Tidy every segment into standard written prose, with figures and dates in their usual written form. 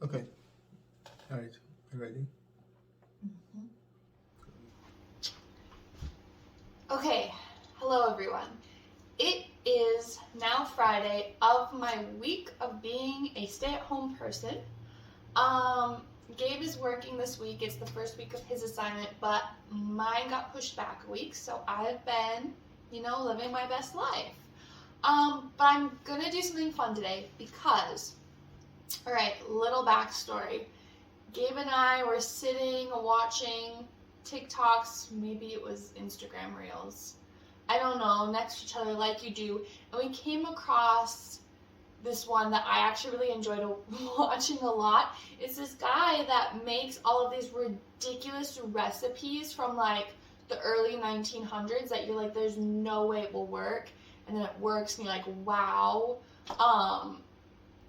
Okay. All right. You ready? Mm-hmm. Okay. Hello, everyone. It is now Friday of my week of being a stay-at-home person. Gabe is working this week. It's the first week of his assignment, but mine got pushed back a week, so I've been, living my best life. But I'm gonna do something fun today because, all right, little backstory. Gabe and I were sitting watching TikToks, maybe it was Instagram Reels, I don't know, next to each other like you do, and we came across this one that I actually really enjoyed watching a lot. It's this guy that makes all of these ridiculous recipes from like the early 1900s that you're like, there's no way it will work, and then it works, and you're like, wow.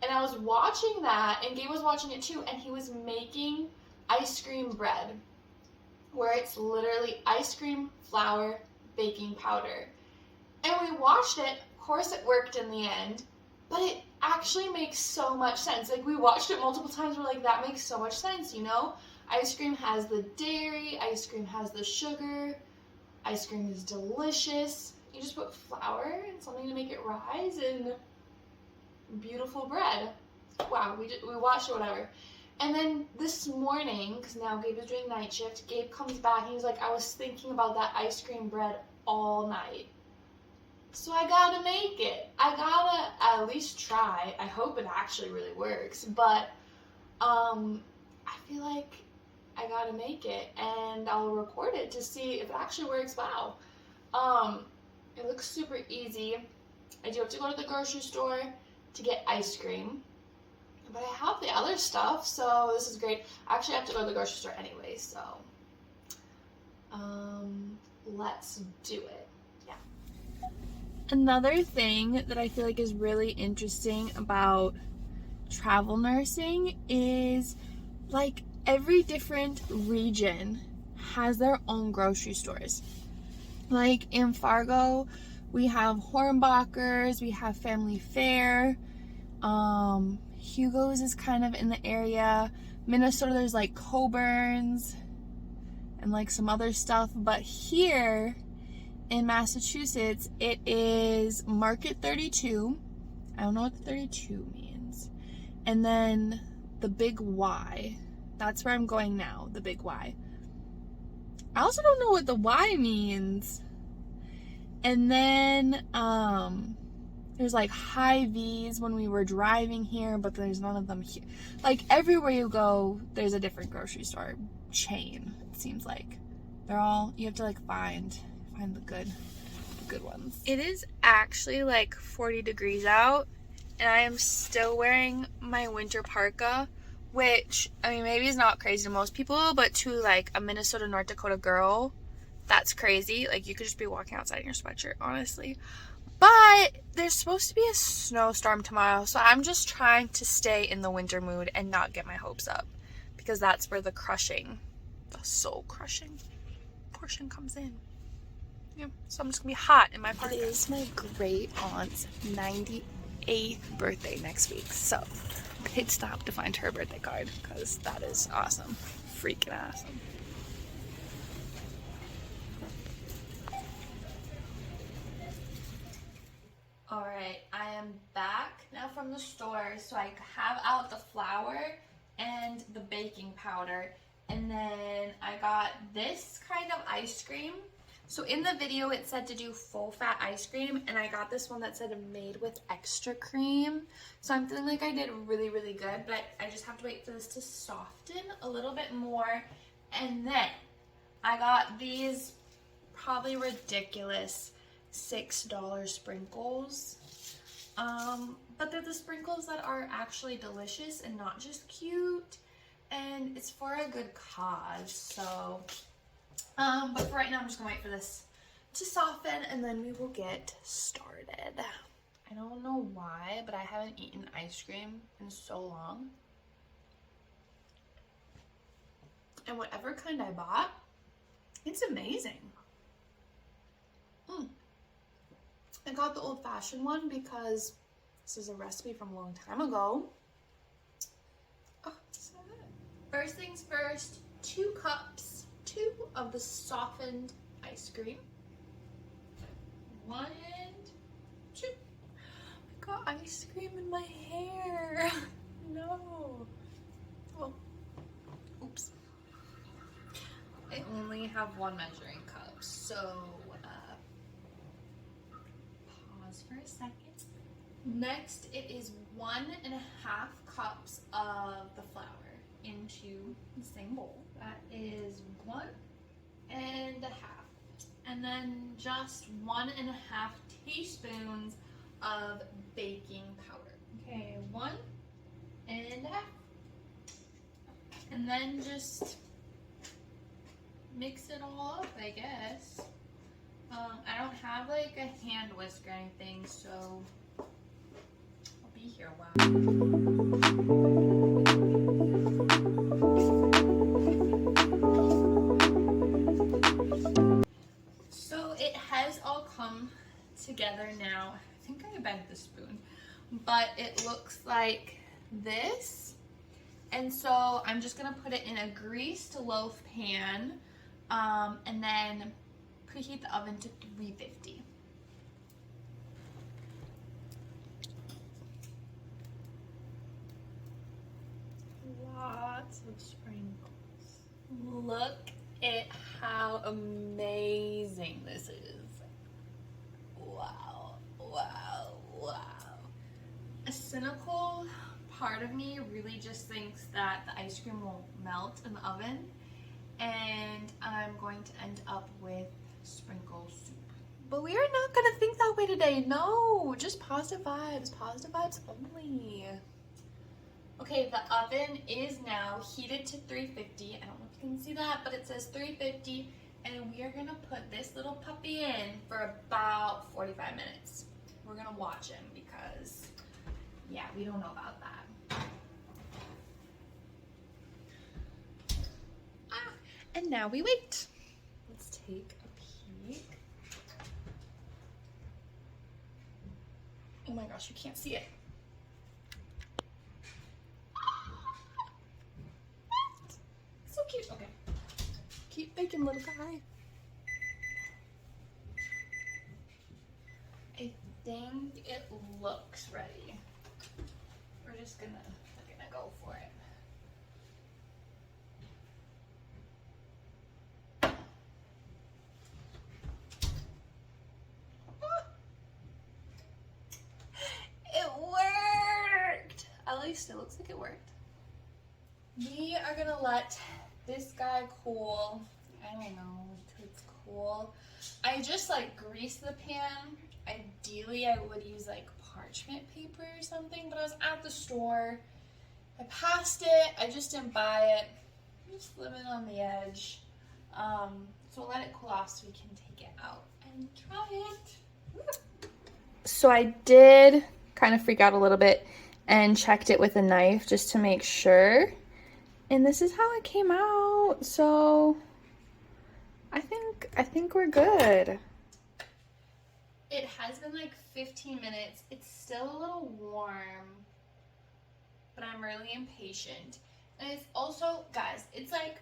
And I was watching that, and Gabe was watching it too, and he was making ice cream bread, where it's literally ice cream, flour, baking powder. And we watched it. Of course it worked in the end, but it actually makes so much sense. Like, we watched it multiple times, we're like, that makes so much sense, Ice cream has the dairy, ice cream has the sugar, ice cream is delicious. You just put flour and something to make it rise, and beautiful bread. Wow, we watched it, whatever. And then this morning, because now Gabe is doing night shift, Gabe comes back and he's like, I was thinking about that ice cream bread all night. So I gotta make it. I gotta at least try. I hope it actually really works. But I feel like I gotta make it, and I'll record it to see if it actually works. Wow. It looks super easy. I do have to go to the grocery store to get ice cream, but I have the other stuff, so this is great. I actually have to go to the grocery store anyway, so let's do it. Yeah. Another thing that I feel like is really interesting about travel nursing is, like, every different region has their own grocery stores. Like in Fargo, we have Hornbachers, we have Family Fare, Hugo's is kind of in the area. Minnesota, there's like Coburn's and like some other stuff, but here in Massachusetts, it is Market 32. I don't know what the 32 means. And then the Big Y. That's where I'm going now, the Big Y. I also don't know what the Y means. And then there's like Hy-Vees when we were driving here, but there's none of them here. Like, everywhere you go, there's a different grocery store chain, it seems like. They're all, you have to like find the good ones. It is actually like 40 degrees out, and I am still wearing my winter parka, which, I mean, maybe is not crazy to most people, but to like a Minnesota, North Dakota girl, that's crazy. Like, you could just be walking outside in your sweatshirt, honestly. But there's supposed to be a snowstorm tomorrow, so I'm just trying to stay in the winter mood and not get my hopes up, because that's where the soul crushing portion comes in. Yeah, so I'm just gonna be hot in my parka. It is my great aunt's 98th birthday next week, so pit stop to find her birthday card, because that is awesome. Freaking awesome. Alright, I am back now from the store, so I have out the flour and the baking powder, and then I got this kind of ice cream. So in the video it said to do full fat ice cream, and I got this one that said made with extra cream. So I'm feeling like I did really, really good, but I just have to wait for this to soften a little bit more. And then I got these probably ridiculous $6 sprinkles. But they're the sprinkles that are actually delicious and not just cute. And it's for a good cause, so but for right now, I'm just gonna wait for this to soften, and then we will get started. I don't know why, but I haven't eaten ice cream in so long. And whatever kind I bought, it's amazing. I got the old-fashioned one because this is a recipe from a long time ago. Oh, first things first, 2 cups, 2 of the softened ice cream. 1 and 2. I got ice cream in my hair. No. Oh, oops. I only have 1 measuring cup, so pause for a second. Next, it is 1.5 cups of the flour into the same bowl. That is 1.5. And then just 1.5 teaspoons of baking powder. Okay, 1.5. And then just mix it all up, I guess. I don't have like a hand whisk or anything, so I'll be here a while. So it has all come together now. I think I bent the spoon, but it looks like this. And so I'm just gonna put it in a greased loaf pan, and then preheat the oven to 350. Lots of sprinkles. Look at how amazing this is. Wow, wow, wow. A cynical part of me really just thinks that the ice cream will melt in the oven and I'm going to end up with sprinkle soup. But we are not going to think that way today. No, just positive vibes only. Okay, the oven is now heated to 350. I don't know if you can see that, but it says 350. And we are going to put this little puppy in for about 45 minutes. We're going to watch him because, yeah, we don't know about that. And now we wait. Let's take a peek. Oh my gosh, you can't see it. So cute. Okay. Keep baking, little guy. I think it looks ready. We're just gonna go for it. It worked! At least it looks like it worked. We are gonna let this guy cool. I don't know until it's cool. I just like greased the pan. Ideally, I would use like parchment paper or something, but I was at the store. I passed it. I just didn't buy it. I'm just living on the edge. So I'll let it cool off so we can take it out and try it. So I did kind of freak out a little bit and checked it with a knife just to make sure. And this is how it came out. So I think we're good. It has been like 15 minutes. It's still a little warm, but I'm really impatient. And it's also, guys, it's like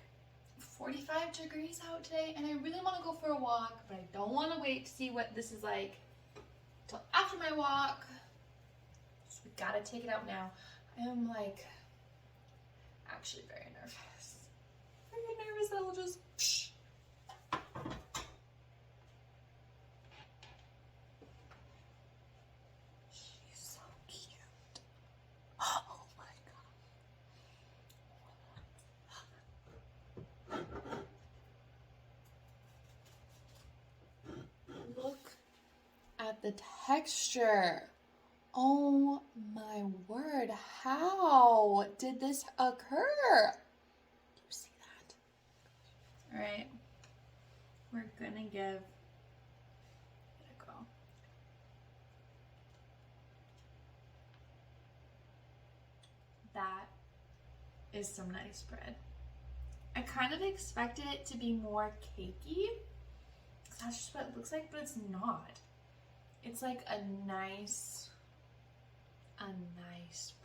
45 degrees out today, and I really want to go for a walk, but I don't want to wait to see what this is like till after my walk. So we gotta take it out now. I am like actually very nervous. Very nervous that I'll just psh. She's so cute. Oh my god. Look at the texture. Oh my word, how did this occur? Do you see that? All right, we're gonna give it a go. That is some nice bread. I kind of expected it to be more cakey. That's just what it looks like, but it's not. It's like a nice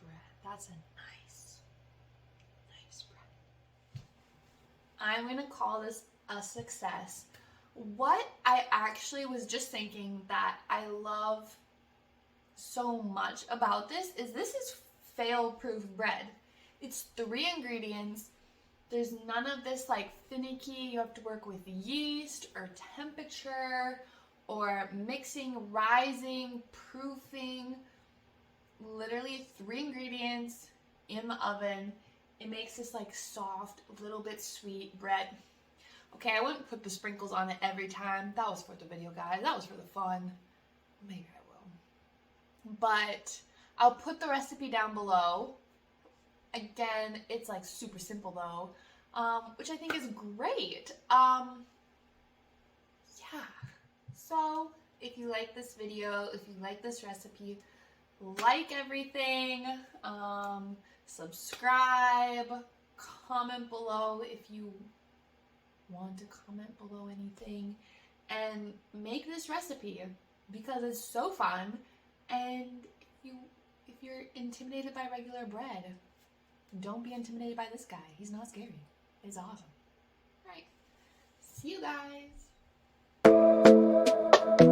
bread. That's a nice bread. I'm going to call this a success. What I actually was just thinking that I love so much about this is fail-proof bread. It's 3 ingredients. There's none of this like finicky, you have to work with yeast or temperature or mixing, rising, proofing. Literally 3 ingredients in the oven. It makes this like soft, little bit sweet bread. Okay, I wouldn't put the sprinkles on it every time. That was for the video, guys. That was for the fun. Maybe I will. But I'll put the recipe down below. Again, it's like super simple though, which I think is great. Yeah. So if you like this video, if you like this recipe, like everything, subscribe, comment below if you want to comment below anything, and make this recipe because it's so fun. And if you're intimidated by regular bread, don't be intimidated by this guy. He's not scary. It's awesome. All right. See you guys.